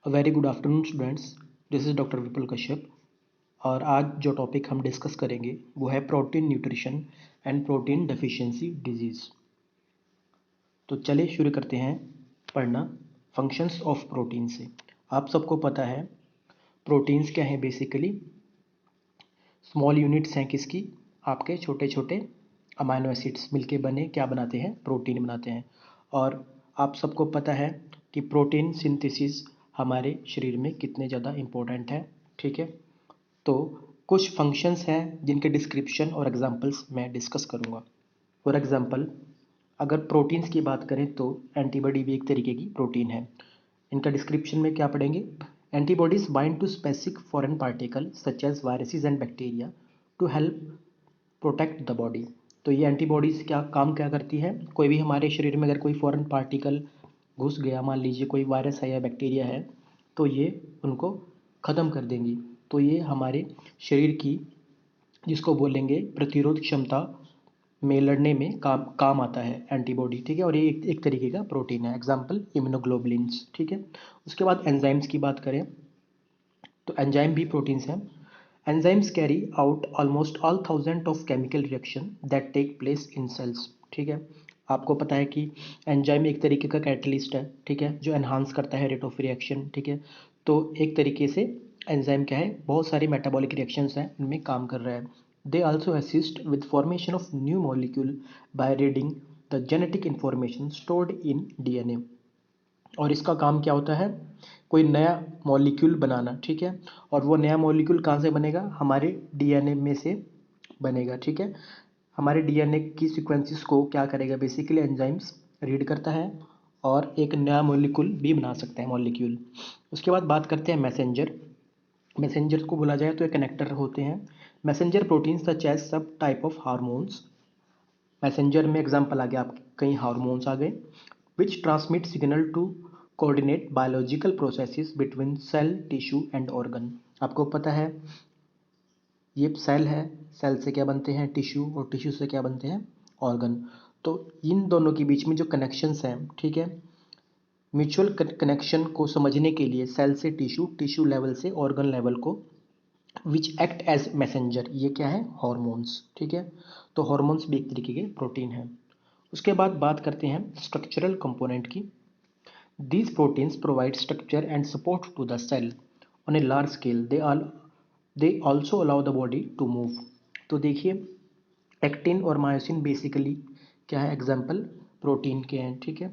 Very good afternoon students. This is doctor Vipul Kashyap. और आज जो टॉपिक हम डिस्कस करेंगे वो है protein nutrition and protein deficiency disease. तो चलिए शुरू करते हैं पढ़ना फंक्शंस ऑफ प्रोटीन से। आप सबको पता है प्रोटीन्स क्या है। बेसिकली स्मॉल यूनिट्स हैं किसकी, आपके छोटे छोटे अमाइनो एसिड्स मिलके बने क्या बनाते हैं, प्रोटीन बनाते हैं। और आप सबको पता है कि प्रोटीन सिंथेसिस हमारे शरीर में कितने ज़्यादा इम्पोर्टेंट है। ठीक है, तो कुछ फंक्शंस हैं जिनके डिस्क्रिप्शन और एग्जांपल्स मैं डिस्कस करूँगा। फॉर एग्जांपल अगर प्रोटीन्स की बात करें तो एंटीबॉडी भी एक तरीके की प्रोटीन है। इनका डिस्क्रिप्शन में क्या पढ़ेंगे, antibodies bind to specific foreign particle such as viruses and bacteria to help protect the body. तो ये एंटीबॉडीज़ क्या करती है, कोई भी हमारे शरीर में अगर कोई फॉरेन पार्टिकल घुस गया, मान लीजिए कोई वायरस है या बैक्टीरिया है, तो ये उनको ख़त्म कर देंगी। तो ये हमारे शरीर की जिसको बोलेंगे प्रतिरोध क्षमता में लड़ने में काम आता है एंटीबॉडी। ठीक है, और ये एक तरीके का प्रोटीन है। Example immunoglobulins. ठीक है, उसके बाद एंजाइम्स की बात करें तो एंजाइम भी प्रोटीन्स हैं। Enzymes carry out almost all thousand of chemical reaction that take place in cells. ठीक है, आपको पता है कि एंजाइम एक तरीके का कैटलिस्ट है। ठीक है, जो एनहांस करता है रेट ऑफ रिएक्शन। ठीक है, तो एक तरीके से एंजाइम क्या है, बहुत सारी मेटाबॉलिक रिएक्शंस हैं उनमें काम कर रहा है। They also assist with formation of new molecule by reading the genetic information stored in DNA. और इसका काम क्या होता है, कोई नया मॉलिक्यूल बनाना। ठीक है, और वो नया मॉलिक्यूल कहाँ से बनेगा, हमारे डीएनए में से बनेगा। ठीक है, हमारे डीएनए की सीक्वेंसेस को क्या करेगा, बेसिकली एंजाइम्स रीड करता है और एक नया मॉलिक्यूल भी बना सकता है मॉलिक्यूल। उसके बाद बात करते हैं मैसेंजर। मैसेंजर को बोला जाए तो एक कनेक्टर होते हैं। मैसेंजर प्रोटीन सच एज सब टाइप ऑफ हार्मोन्स। मैसेंजर में एग्जांपल आ गया, आपके कई हार्मोन्स आ गए। Which transmit signal to coordinate biological processes between cell tissue and organ. आपको पता है ये सेल है, सेल से क्या बनते हैं, टिश्यू, और टिश्यू से क्या बनते हैं, ऑर्गन। तो इन दोनों के बीच में जो कनेक्शंस हैं, ठीक है, म्यूचुअल कनेक्शन को समझने के लिए सेल से टिश्यू, टिश्यू लेवल से ऑर्गन लेवल को विच एक्ट एज मैसेंजर, ये क्या है, हॉर्मोन्स। ठीक है, तो हॉर्मोन्स भी एक तरीके के प्रोटीन हैं। उसके बाद बात करते हैं स्ट्रक्चरल कंपोनेंट की। These proteins provide structure and support to the cell on a large scale. They also allow the body to move. तो देखिए एक्टिन और मायोसिन बेसिकली क्या है, एग्जाम्पल प्रोटीन के हैं। ठीक है,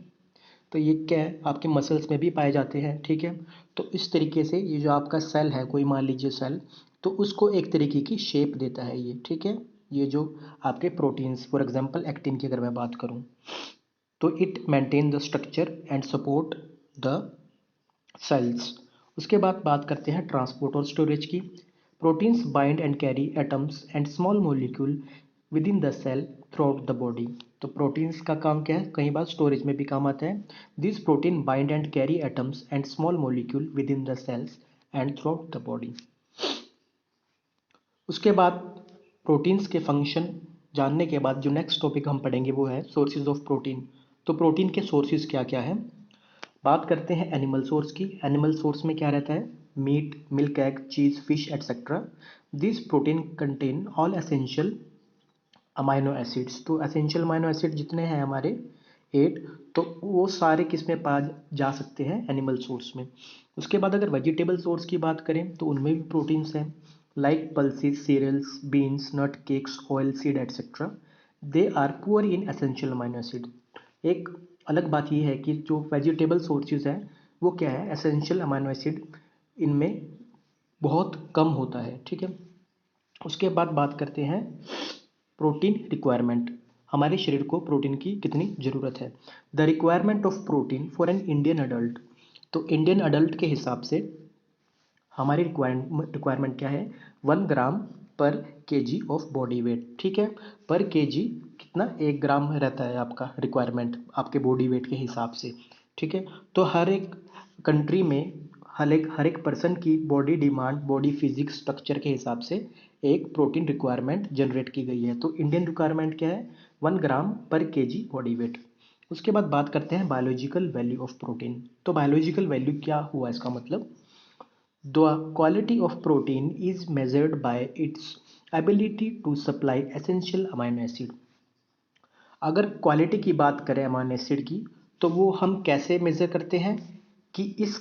तो ये क्या है, आपके मसल्स में भी पाए जाते हैं। ठीक है, तो इस तरीके से ये जो आपका सेल है, कोई मान लीजिए सेल, तो उसको एक तरीके की शेप देता है ये। ठीक है, ये जो आपके प्रोटीन्स, फॉर एग्जांपल एक्टिन की अगर मैं बात करूँ तो it maintain the structure and support the cells. उसके बाद बात करते हैं ट्रांसपोर्ट और स्टोरेज की। Proteins bind and carry atoms and small molecule within the cell throughout the body. तो प्रोटीन्स का काम क्या है, कई बार स्टोरेज में भी काम आता है। This protein bind and carry atoms and small molecule within the cells and throughout the body. उसके बाद प्रोटीन्स के फंक्शन जानने के बाद जो नेक्स्ट टॉपिक हम पढ़ेंगे वो है सोर्सेज ऑफ प्रोटीन। तो प्रोटीन के सोर्सेज क्या क्या है, बात करते हैं एनिमल सोर्स की। एनिमल सोर्स में क्या रहता है, मीट, मिल्क, एग, चीज, fish etcetera. This protein contain all essential amino acids. तो एसेंशियल अमाइनो एसिड जितने हैं हमारे 8, तो वो सारे किस में पा जा सकते हैं, एनिमल सोर्स में। उसके बाद अगर वेजिटेबल सोर्स की बात करें तो उनमें भी प्रोटीन्स हैं, like pulses, cereals, beans, nut, cakes, oil seed etcetera. They are poor in essential amino acid. एक अलग बात यह है कि जो वेजिटेबल सोर्सेज हैं वो क्या है, एसेंशियल अमाइनो एसिड इनमें बहुत कम होता है। ठीक है, उसके बाद बात करते हैं प्रोटीन रिक्वायरमेंट। हमारे शरीर को प्रोटीन की कितनी ज़रूरत है। The requirement of protein for an Indian adult. तो इंडियन अडल्ट के हिसाब से हमारी रिक्वायरमेंट क्या है, 1 ग्राम पर केजी ऑफ बॉडी वेट। ठीक है, पर केजी कितना, 1 ग्राम रहता है आपका रिक्वायरमेंट आपके बॉडी वेट के हिसाब से। ठीक है, तो हर एक कंट्री में हर एक पर्सन की body demand, body physics structure के हिसाब से एक प्रोटीन रिक्वायरमेंट जनरेट की गई है। तो इंडियन रिक्वायरमेंट क्या है, 1 ग्राम पर केजी बॉडी वेट। उसके बाद बात करते हैं बायोलॉजिकल वैल्यू ऑफ प्रोटीन। तो बायोलॉजिकल वैल्यू क्या हुआ इसका मतलब, the quality of protein is measured by its ability to supply essential amino acid. अगर क्वालिटी की बात करें अमाइनो एसिड की, तो वो हम कैसे मेज़र करते हैं कि इस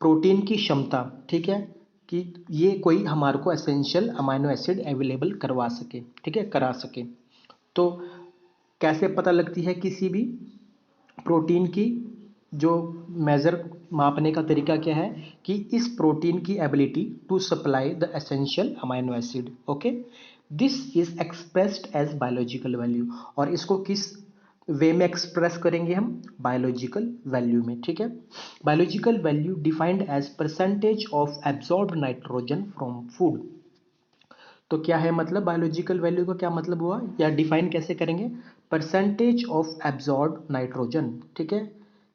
प्रोटीन की क्षमता, ठीक है, कि ये कोई हमारे को एसेंशियल अमाइनो एसिड अवेलेबल करवा सके, ठीक है, करा सके। तो कैसे पता लगती है किसी भी प्रोटीन की, जो मेज़र मापने का तरीका क्या है कि इस प्रोटीन की ability to supply the essential amino acid. Okay, this is expressed as biological value. और इसको किस वे में एक्सप्रेस करेंगे हम, बायोलॉजिकल वैल्यू में, ठीक है। Biological value defined as percentage of absorbed nitrogen from food. तो क्या है मतलब बायोलॉजिकल वैल्यू का क्या मतलब हुआ या डिफाइन कैसे करेंगे, परसेंटेज ऑफ एब्जॉर्ब नाइट्रोजन, ठीक है,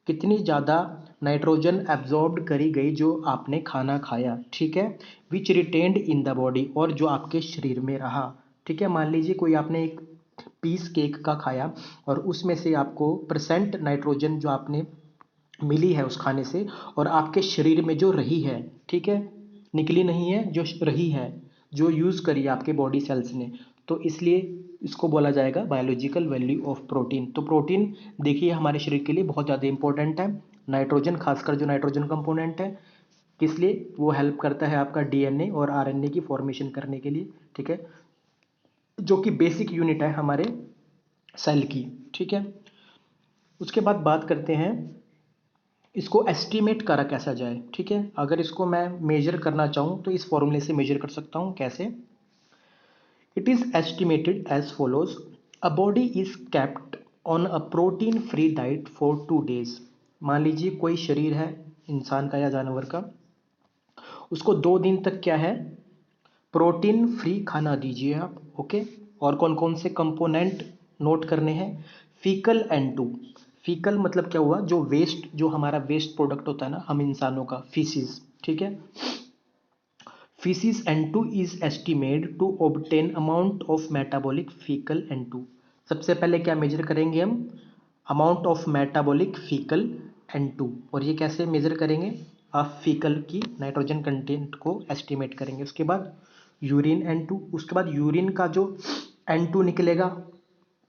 कितनी ज़्यादा नाइट्रोजन एब्जॉर्ब करी गई जो आपने खाना खाया, ठीक है, विच रिटेन्ड इन द बॉडी, और जो आपके शरीर में रहा, ठीक है। मान लीजिए कोई आपने एक पीस केक का खाया और उसमें से आपको परसेंट नाइट्रोजन जो आपने मिली है उस खाने से, और आपके शरीर में जो रही है, ठीक है, निकली नहीं है, जो रही है, जो यूज़ करी आपके बॉडी सेल्स ने, तो इसलिए इसको बोला जाएगा बायोलॉजिकल वैल्यू ऑफ प्रोटीन। तो प्रोटीन देखिए हमारे शरीर के लिए बहुत ज़्यादा इंपॉर्टेंट है। नाइट्रोजन, खासकर जो नाइट्रोजन कंपोनेंट है, किस लिए वो हेल्प करता है आपका डीएनए और आरएनए की फॉर्मेशन करने के लिए, ठीक है, जो कि बेसिक यूनिट है हमारे सेल की, ठीक है। उसके बाद बात करते हैं इसको एस्टिमेट करा कैसा जाए, ठीक है। अगर इसको मैं मेजर करना चाहूँ तो इस फॉर्मूले से मेजर कर सकता हूँ, कैसे, it is estimated as follows, a body is kept on a protein free diet for 2 days। मान लीजिए कोई शरीर है इंसान का या जानवर का, उसको 2 दिन तक क्या है, प्रोटीन फ्री खाना दीजिए आप, ओके। और कौन कौन से कंपोनेंट नोट करने हैं, फीकल एंड टू। फीकल मतलब क्या हुआ, जो वेस्ट, जो हमारा वेस्ट प्रोडक्ट होता है ना हम इंसानों का, फीसिस, ठीक है। Faeces N2 is estimate to obtain amount of metabolic faecal N2। सबसे पहले क्या मेजर करेंगे हम, amount of metabolic faecal N2। और ये कैसे मेजर करेंगे, आप फीकल की नाइट्रोजन कंटेंट को एस्टिमेट करेंगे। उसके बाद यूरिन N2, उसके बाद यूरिन का जो N2 निकलेगा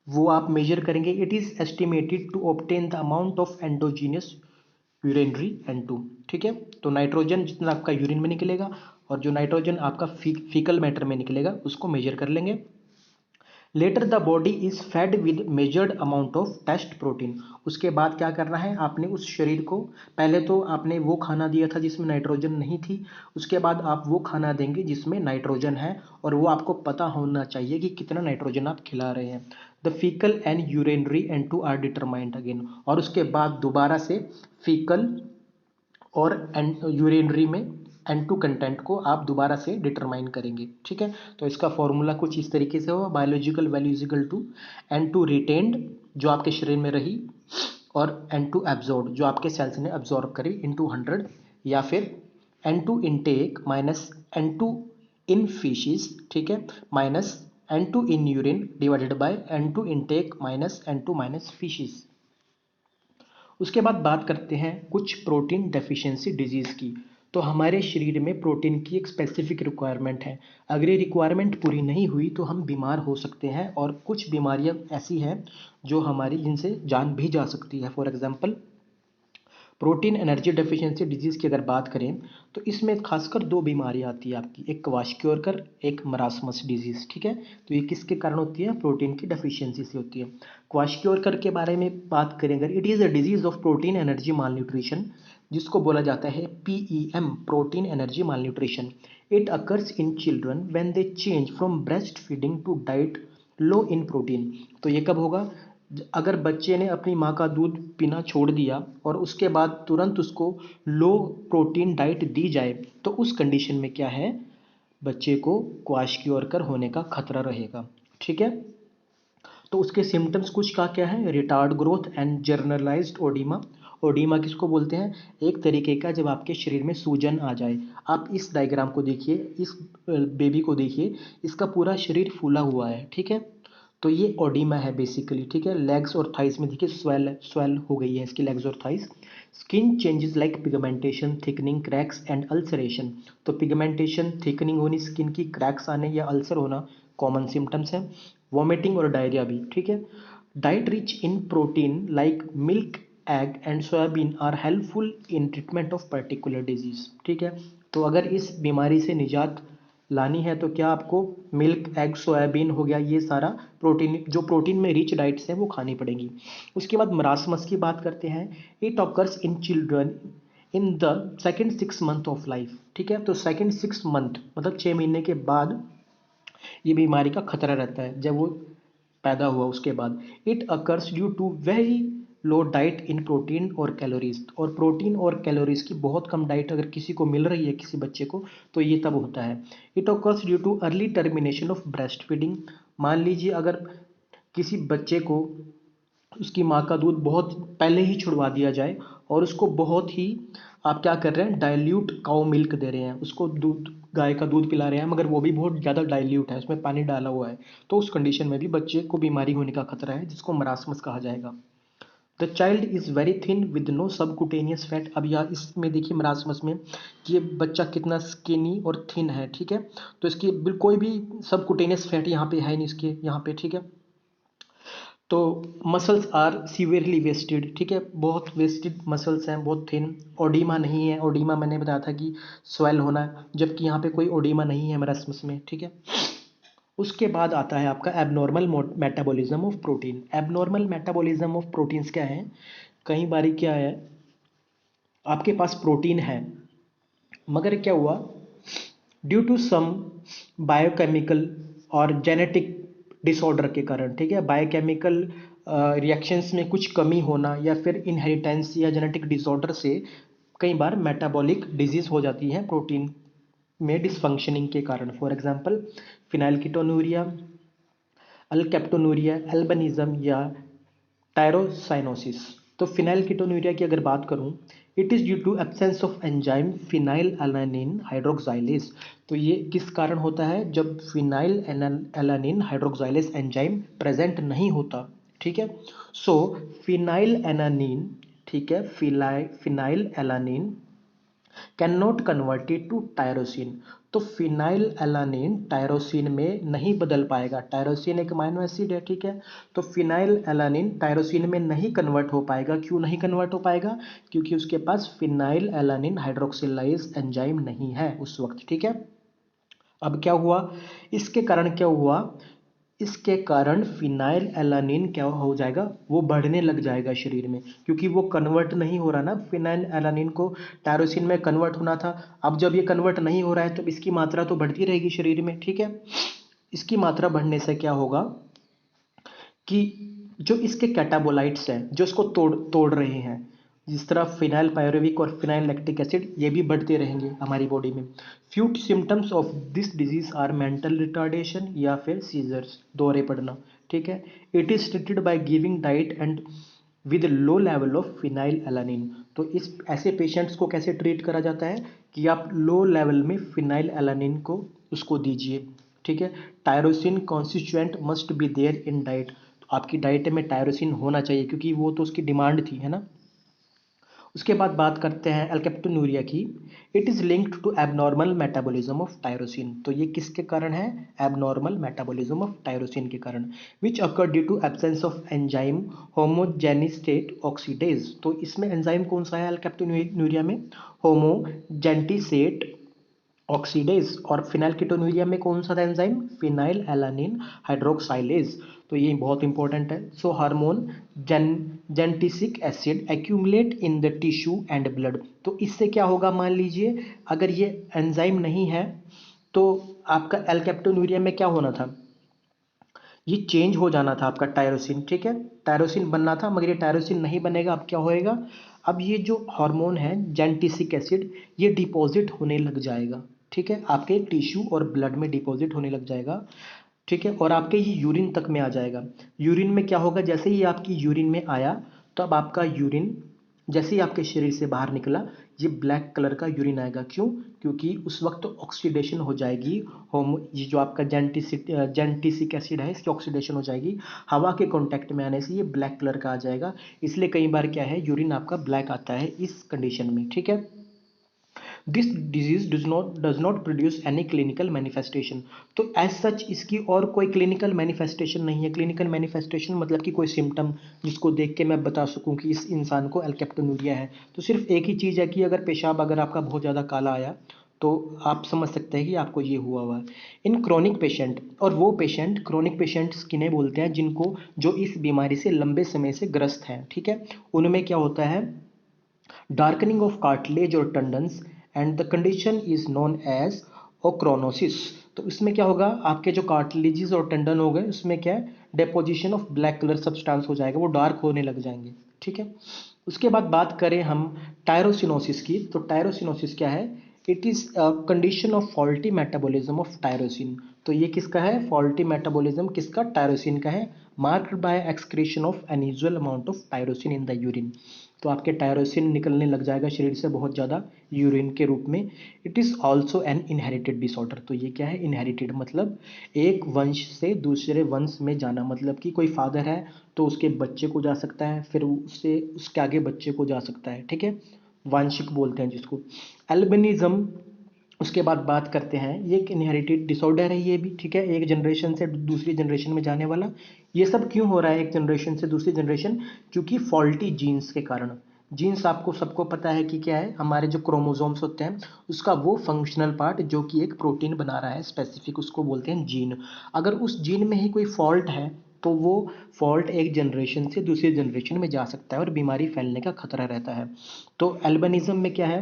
वो आप मेजर करेंगे। It is estimated to obtain the amount of endogenous urinary N2, ठीक है। तो नाइट्रोजन जितना आपका यूरिन में निकलेगा और जो नाइट्रोजन आपका फीकल मैटर में निकलेगा उसको मेजर कर लेंगे। Later the body is fed with measured amount of test protein. उसके बाद क्या करना है, आपने उस शरीर को, पहले तो आपने वो खाना दिया था जिसमें नाइट्रोजन नहीं थी, उसके बाद आप वो खाना देंगे जिसमें नाइट्रोजन है, और वो आपको पता होना चाहिए कि कितना नाइट्रोजन आप खिला रहे हैं। The faecal and urinary N2 are determined again. और उसके बाद दोबारा से फीकल और यूरिनरी में N2 कंटेंट को आप दोबारा से डिटरमाइन करेंगे, ठीक है। तो इसका फॉर्मूला कुछ इस तरीके से होगा, biological value is equal to N2 retained जो आपके शरीर में रही, और N2 एब्जॉर्ब जो आपके सेल्स ने एब्जॉर्ब करी इंटू 100, या फिर N2 इनटेक माइनस N2 इन फिशेस, ठीक है, minus N2 in urine divided by N2 intake minus N2 minus fishes. उसके बाद बात करते हैं कुछ प्रोटीन डेफिशिएंसी डिजीज़ की। तो हमारे शरीर में प्रोटीन की एक स्पेसिफिक रिक्वायरमेंट है, अगर ये रिक्वायरमेंट पूरी नहीं हुई तो हम बीमार हो सकते हैं, और कुछ बीमारियां ऐसी हैं जो हमारी, जिनसे जान भी जा सकती है। For example protein energy deficiency disease की अगर बात करें तो इसमें खासकर 2 बीमारियां आती है आपकी, एक क्वाशक्योरकर, एक मरासमस डिजीज़, ठीक है। तो ये किसके कारण होती है, प्रोटीन की डेफिशिएंसी से होती है। क्वाशक्योरकर के बारे में बात करें अगर, it is a disease of protein energy malnutrition, जिसको बोला जाता है PEM, protein energy malnutrition. It occurs in children when they change from breast feeding to diet low in protein. तो ये कब होगा, अगर बच्चे ने अपनी माँ का दूध पीना छोड़ दिया और उसके बाद तुरंत उसको लो प्रोटीन डाइट दी जाए, तो उस कंडीशन में क्या है, बच्चे को क्वाशक्योरकर होने का खतरा रहेगा, ठीक है। तो उसके सिम्टम्स कुछ का क्या है, retard growth and generalised oedema. Oedema किसको बोलते हैं, एक तरीके का जब आपके शरीर में सूजन आ जाए। आप इस डायग्राम को देखिए, इस बेबी को देखिए, इसका पूरा शरीर फूला हुआ है, ठीक है। तो ये ओडिमा है बेसिकली, ठीक है। लेग्स और थाइस में देखिए स्वेल हो गई है इसकी लेग्स और thighs. Skin changes like pigmentation, thickening, cracks and ulceration. तो पिगमेंटेशन, थिकनिंग होनी स्किन की, क्रैक्स आने या अल्सर होना कॉमन सिम्टम्स हैं। वॉमिटिंग और डायरिया भी, ठीक है। Diet rich in protein like milk, egg and soyabean are helpful in treatment of particular disease, ठीक है। तो अगर इस बीमारी से निजात लानी है तो क्या आपको मिल्क, एग, सोयाबीन हो गया, ये सारा प्रोटीन, जो प्रोटीन में रिच डाइट्स हैं वो खानी पड़ेंगी। उसके बाद मरासमस की बात करते हैं। It occurs in children in the second 6 month of life, ठीक है। तो सेकेंड 6 मंथ मतलब 6 महीने के बाद ये बीमारी का खतरा रहता है, जब वो पैदा हुआ उसके बाद। It occurs due to very low diet in protein और कैलोरीज। और प्रोटीन और कैलोरीज की बहुत कम डाइट अगर किसी को मिल रही है, किसी बच्चे को, तो ये तब होता है। It occurs due too early termination of breast feeding. मान लीजिए अगर किसी बच्चे को उसकी माँ का दूध बहुत पहले ही छुड़वा दिया जाए और उसको बहुत ही, आप क्या कर रहे हैं, डाइल्यूट काउ मिल्क दे रहे हैं, उसको दूध, गाय का दूध पिला रहे हैं, मगर वो भी बहुत ज़्यादा डाइल्यूट है, उसमें पानी डाला हुआ है, तो उस कंडीशन में भी बच्चे को बीमारी होने का खतरा है, जिसको मरासमस कहा जाएगा। The child is very thin with no subcutaneous fat. अब यहाँ इसमें देखिए मरासमस में कि ये बच्चा कितना स्किनी और थिन है, ठीक है। तो इसकी कोई भी सबकुटेनियस फैट यहाँ पे है नहीं इसके यहाँ पे, ठीक है। तो मसल्स आर सीवियरली वेस्टेड, ठीक है, बहुत वेस्टेड मसल्स हैं, बहुत थिन। ओडीमा नहीं है, ओडीमा मैंने बताया था कि स्वेल होना, जबकि यहाँ पे कोई ओडीमा नहीं है मरासमस में, ठीक है। उसके बाद आता है आपका abnormal metabolism of protein. Abnormal metabolism of proteins क्या है, कई बारी क्या है, आपके पास प्रोटीन है मगर क्या हुआ, ड्यू टू सम बायोकेमिकल और जेनेटिक डिसऑर्डर के कारण, ठीक है, बायोकेमिकल रिएक्शंस में कुछ कमी होना या फिर इनहेरिटेंस या जेनेटिक डिसऑर्डर से कई बार मेटाबॉलिक डिजीज हो जाती है प्रोटीन में डिसफंक्शनिंग के कारण। फॉर एग्जांपल फिनाइलकीटोनूरिया, अल्केप्टोनूरिया, एल्बनिज्म या टायरोसाइनोसिस। तो फिनाइलकीटोनूरिया की अगर बात करूं, it is due to absence of enzyme phenylalanine hydroxylase. तो ये किस कारण होता है, जब phenylalanine hydroxylase enzyme present नहीं होता, ठीक है। सो फिनाइल एलानिन, ठीक है, phenylalanine can not converted to tyrosine. तो फिनाइल एलानिन टायरोसिन में नहीं बदल पाएगा। टायरोसिन एक अमाइनो एसिड है, ठीक है। तो फिनाइल एलानिन टायरोसिन में नहीं कन्वर्ट हो पाएगा। क्यों नहीं कन्वर्ट हो पाएगा, क्योंकि उसके पास फिनाइल एलानिन हाइड्रोक्सिलाइज एंजाइम नहीं है उस वक्त, ठीक है। अब क्या हुआ, इसके कारण क्या हुआ, इसके कारण फिनाइल एलानिन क्या हो जाएगा, वो बढ़ने लग जाएगा शरीर में, क्योंकि वो कन्वर्ट नहीं हो रहा ना, फिनाइल एलानिन को टायरोसिन में कन्वर्ट होना था। अब जब ये कन्वर्ट नहीं हो रहा है तो इसकी मात्रा तो बढ़ती रहेगी शरीर में, ठीक है। इसकी मात्रा बढ़ने से क्या होगा कि जो इसके कैटाबोलाइट्स हैं, जो इसको तोड़ तोड़ रहे हैं, जिस तरह फिनाइल पायरुविक और फिनाइल लैक्टिक एसिड, ये भी बढ़ते रहेंगे हमारी बॉडी में। Few symptoms of this disease are mental retardation या फिर सीजर्स, दौरे पड़ना, ठीक है। It is treated by giving diet and with low level of phenylalanine. तो इस ऐसे पेशेंट्स को कैसे ट्रीट करा जाता है कि आप लो लेवल में फिनाइल एलानिन को उसको दीजिए, ठीक है। Tyrosine constituent must be there in diet. तो आपकी डाइट में टायरोसिन होना चाहिए, क्योंकि वो तो उसकी डिमांड थी, है ना। उसके बाद बात करते हैं अल्केप्टोनूरिया की। It is linked to abnormal metabolism of tyrosine. तो ये किसके कारण है, एबनॉर्मल मेटाबॉलिज्म ऑफ टायरोसिन के कारण, which occur due to absence of enzyme homogentisate oxidase. तो इसमें एंजाइम कौन सा है अल्केप्टोनूरिया में, होमोजेंटिसेट ऑक्सीडेज। और फिनाइलकीटोनूरिया में कौन सा था एंजाइम, फिनाइल एलानिन हाइड्रोक्साइलेज। तो ये बहुत इंपॉर्टेंट है। So hormone gentisic acid accumulate in the tissue and blood. तो इससे क्या होगा, मान लीजिए अगर ये एंजाइम नहीं है तो आपका एल्केप्टोनूरिया में क्या होना था, ये चेंज हो जाना था आपका टायरोसिन, ठीक है, टायरोसिन बनना था, मगर ये टायरोसिन नहीं बनेगा। अब क्या होएगा, अब ये जो हार्मोन है जेंटिसिक एसिड, ये डिपॉजिट होने लग जाएगा, ठीक है, आपके टिश्यू और ब्लड में डिपॉजिट होने लग जाएगा, ठीक है। और आपके ये यूरिन तक में आ जाएगा। यूरिन में क्या होगा, जैसे ही आपकी यूरिन में आया तो अब आपका यूरिन जैसे ही आपके शरीर से बाहर निकला, ये ब्लैक कलर का यूरिन आएगा। क्यों? क्योंकि उस वक्त ऑक्सीडेशन हो जाएगी, होमो ये जो आपका जेंटिसिक एसिड है इसकी ऑक्सीडेशन हो जाएगी, हवा के कांटेक्ट में आने से ये ब्लैक कलर का आ जाएगा। इसलिए कई बार क्या है, यूरिन आपका ब्लैक आता है इस कंडीशन में। ठीक है। This disease does not produce any clinical manifestation. तो एज सच इसकी और कोई क्लिनिकल मैनिफेस्टेशन नहीं है। क्लिनिकल मैनिफेस्टेशन मतलब कि कोई सिम्टम जिसको देख के मैं बता सकूं कि इस इंसान को एल्केप्टोनूरिया है। तो सिर्फ एक ही चीज़ है कि अगर पेशाब अगर आपका बहुत ज़्यादा काला आया तो आप समझ सकते हैं कि आपको ये हुआ है। इन क्रोनिक पेशेंट, और वो पेशेंट क्रोनिक पेशेंट्स किन्हें बोलते हैं, जिनको जो इस बीमारी से लंबे समय से ग्रस्त हैं। ठीक है। उनमें क्या होता है, darkening of cartilage or tendons, and the condition is known as ochronosis। तो इसमें क्या होगा, आपके जो कार्टिलेजेस और टेंडन हो गए उसमें क्या है, deposition of black colour substance हो जाएगा, वो डार्क होने लग जाएंगे। ठीक है। उसके बाद बात करें हम टायरोसिनोसिस की, तो टायरोसिनोसिस क्या है, it is condition of faulty metabolism of tyrosine. तो ये किसका है, फॉल्टी मेटाबॉलिज्म किसका, टायरोसिन का है, marked by excretion of unusual amount of tyrosine in the urine. तो आपके टायरोसिन निकलने लग जाएगा शरीर से बहुत ज़्यादा यूरिन के रूप में। It is also an inherited disorder. तो ये क्या है, इनहेरिटेड मतलब एक वंश से दूसरे वंश में जाना, मतलब कि कोई फादर है तो उसके बच्चे को जा सकता है, फिर उससे उसके आगे बच्चे को जा सकता है। ठीक है, वांशिक बोलते हैं जिसको। एल्बिनिज्म, उसके बाद बात करते हैं, ये एक इनहेरिटेड डिसऑर्डर है ये भी। ठीक है, एक जनरेशन से दूसरी जनरेशन में जाने वाला। ये सब क्यों हो रहा है एक जनरेशन से दूसरी जनरेशन, क्योंकि फॉल्टी जीन्स के कारण। जीन्स आपको सबको पता है कि क्या है, हमारे जो क्रोमोसोम्स होते हैं उसका वो फंक्शनल पार्ट जो कि एक प्रोटीन बना रहा है स्पेसिफिक, उसको बोलते हैं जीन। अगर उस जीन में ही कोई फॉल्ट है तो वो फॉल्ट एक जनरेशन से दूसरी जनरेशन में जा सकता है और बीमारी फैलने का खतरा रहता है। तो एल्बिनिज्म में क्या है,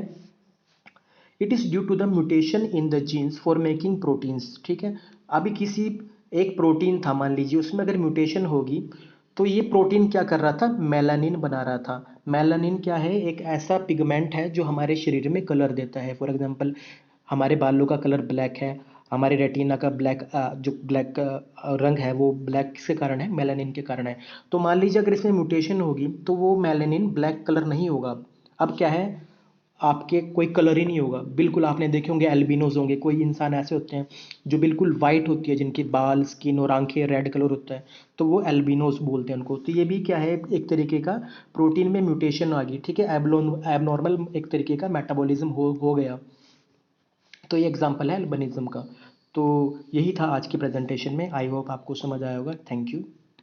it is due to the mutation in the genes for making proteins. ठीक है, अभी किसी एक प्रोटीन था, मान लीजिए उसमें अगर म्यूटेशन होगी तो ये प्रोटीन क्या कर रहा था, मेलानिन बना रहा था। मेलानिन क्या है, एक ऐसा पिगमेंट है जो हमारे शरीर में कलर देता है। फॉर एग्जांपल, हमारे बालों का कलर ब्लैक है, हमारे रेटिना का जो ब्लैक रंग है वो ब्लैक किसके कारण है, मेलानिन के कारण है। तो मान लीजिए अगर इसमें म्यूटेशन होगी तो वो मेलानिन ब्लैक कलर नहीं होगा। अब क्या है, आपके कोई कलर ही नहीं होगा बिल्कुल। आपने देखे होंगे एल्बिनोज होंगे, कोई इंसान ऐसे होते हैं जो बिल्कुल वाइट होती है, जिनकी बाल, स्किन और आंखें रेड कलर होता है, तो वो एल्बिनोज बोलते हैं उनको। तो ये भी क्या है, एक तरीके का प्रोटीन में म्यूटेशन आ गई। ठीक है, एबनॉर्मल एक तरीके का मेटाबॉलिज्म हो गया। तो ये एग्जांपल है एल्बिनिज्म का। तो यही था आज की प्रेजेंटेशन में। आई होप आपको समझ आया होगा। Thank you.